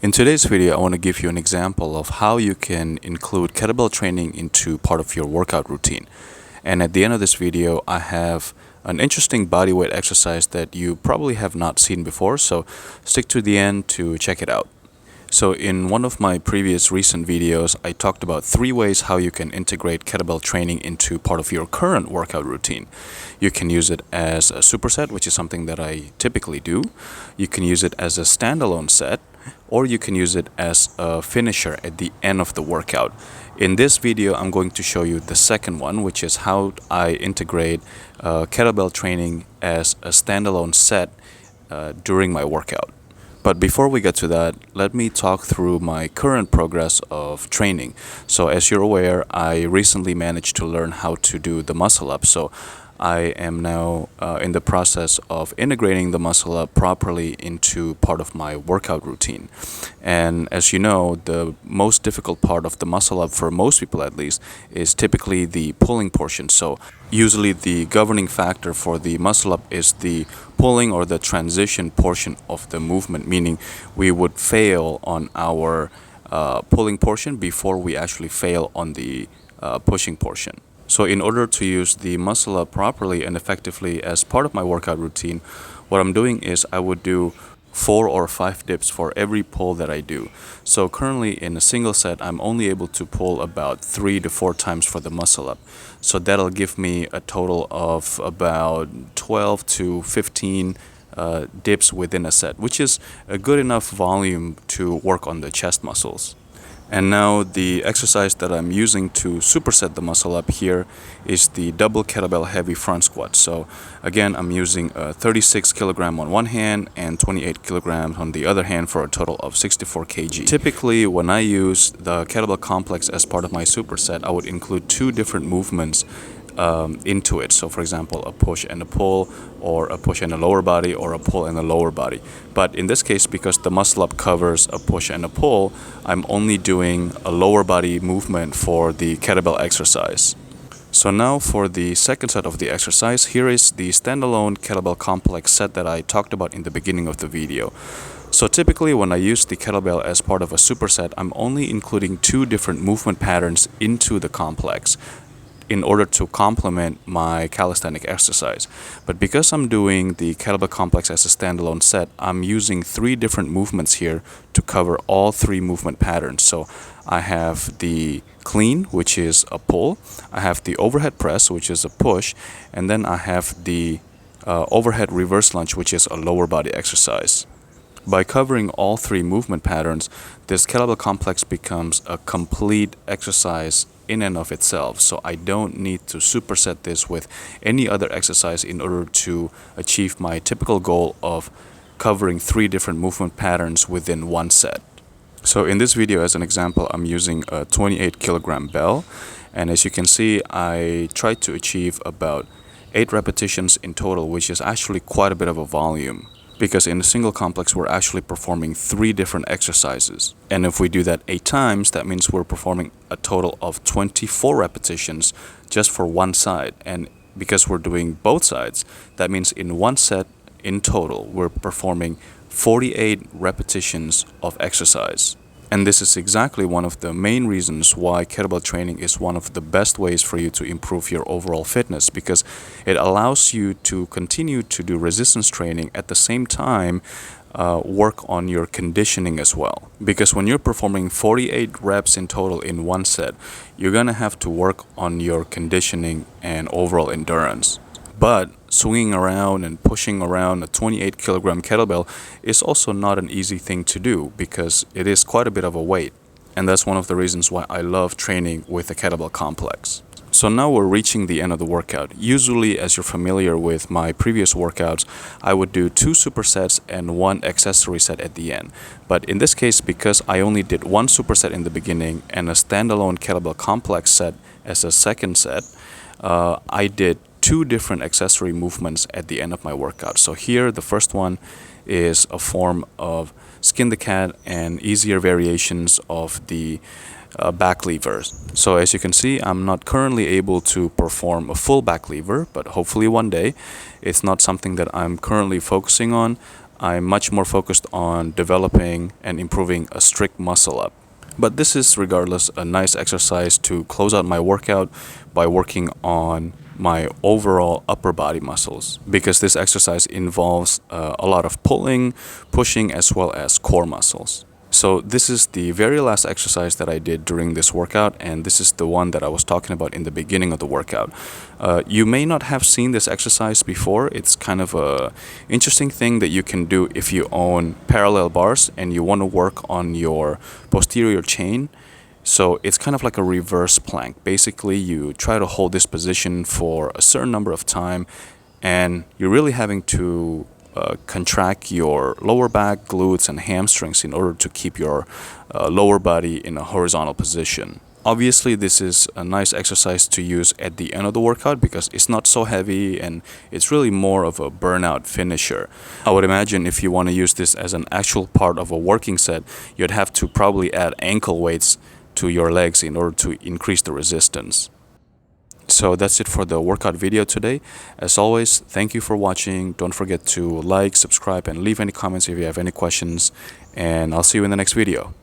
In today's video, I want to give you an example of how you can include kettlebell training into part of your workout routine. And at the end of this video, I have an interesting bodyweight exercise that you probably have not seen before, so stick to the end to check it out. So in one of my previous recent videos, I talked about 3 ways how you can integrate kettlebell training into part of your current workout routine. You can use it as a superset, which is something that I typically do. You can use it as a standalone set, or you can use it as a finisher at the end of the workout. In this video, I'm going to show you the second one, which is how I integrate kettlebell training as a standalone set during my workout. But before we get to that, let me talk through my current progress of training. So as you're aware, I recently managed to learn how to do the muscle up. So I am now in the process of integrating the muscle up properly into part of my workout routine. And as you know, the most difficult part of the muscle up, for most people at least, is typically the pulling portion. So usually the governing factor for the muscle up is the pulling or the transition portion of the movement, meaning we would fail on our pulling portion before we actually fail on the pushing portion. So in order to use the muscle up properly and effectively as part of my workout routine, what I'm doing is I would do 4 or 5 dips for every pull that I do. So currently in a single set, I'm only able to pull about 3 to 4 times for the muscle up. So that'll give me a total of about 12 to 15 dips within a set, which is a good enough volume to work on the chest muscles. And now the exercise that I'm using to superset the muscle up here is the double kettlebell heavy front squat. So again, I'm using 36 kilogram on one hand and 28 kilograms on the other hand for a total of 64 kg. Typically, when I use the kettlebell complex as part of my superset, I would include 2 different movements into it. So for example, a push and a pull, or a push and a lower body, or a pull and a lower body. But in this case, because the muscle up covers a push and a pull, I'm only doing a lower body movement for the kettlebell exercise. So now for the second set of the exercise, here is the standalone kettlebell complex set that I talked about in the beginning of the video. So typically when I use the kettlebell as part of a superset, I'm only including 2 different movement patterns into the complex in order to complement my calisthenic exercise. But because I'm doing the kettlebell complex as a standalone set, I'm using 3 different movements here to cover all 3 movement patterns. So I have the clean, which is a pull, I have the overhead press, which is a push, and then I have the overhead reverse lunge, which is a lower body exercise. By covering all 3 movement patterns, this kettlebell complex becomes a complete exercise in and of itself. So I don't need to superset this with any other exercise in order to achieve my typical goal of covering 3 different movement patterns within one set. So in this video, as an example, I'm using a 28 kilogram bell, and as you can see, I tried to achieve about 8 repetitions in total, which is actually quite a bit of a volume, because in a single complex we're actually performing 3 different exercises. And if we do that 8 times, that means we're performing a total of 24 repetitions just for one side. And because we're doing both sides, that means in one set in total we're performing 48 repetitions of exercise. And this is exactly one of the main reasons why kettlebell training is one of the best ways for you to improve your overall fitness, because it allows you to continue to do resistance training at the same time work on your conditioning as well. Because when you're performing 48 reps in total in one set, you're gonna have to work on your conditioning and overall endurance. But swinging around and pushing around a 28 kilogram kettlebell is also not an easy thing to do, because it is quite a bit of a weight. And that's one of the reasons why I love training with the kettlebell complex. So now we're reaching the end of the workout. Usually, as you're familiar with my previous workouts, I would do 2 supersets and 1 accessory set at the end. But in this case, because I only did 1 superset in the beginning and a standalone kettlebell complex set as a second set, I did 2 different accessory movements at the end of my workout. So here, the first one is a form of skin the cat and easier variations of the back levers. So as you can see, I'm not currently able to perform a full back lever, but hopefully one day. It's not something that I'm currently focusing on. I'm much more focused on developing and improving a strict muscle up. But this is regardless a nice exercise to close out my workout by working on my overall upper body muscles, because this exercise involves a lot of pulling, pushing, as well as core muscles. So this is the very last exercise that I did during this workout, and this is the one that I was talking about in the beginning of the workout. You may not have seen this exercise before. It's kind of a interesting thing that you can do if you own parallel bars and you want to work on your posterior chain. So it's kind of like a reverse plank. Basically, you try to hold this position for a certain number of time, and you're really having to contract your lower back, glutes, and hamstrings in order to keep your lower body in a horizontal position. Obviously, this is a nice exercise to use at the end of the workout because it's not so heavy and it's really more of a burnout finisher. I would imagine if you want to use this as an actual part of a working set, you'd have to probably add ankle weights to your legs in order to increase the resistance. So that's it for the workout video today. As always, thank you for watching. Don't forget to like, subscribe, and leave any comments if you have any questions. And I'll see you in the next video.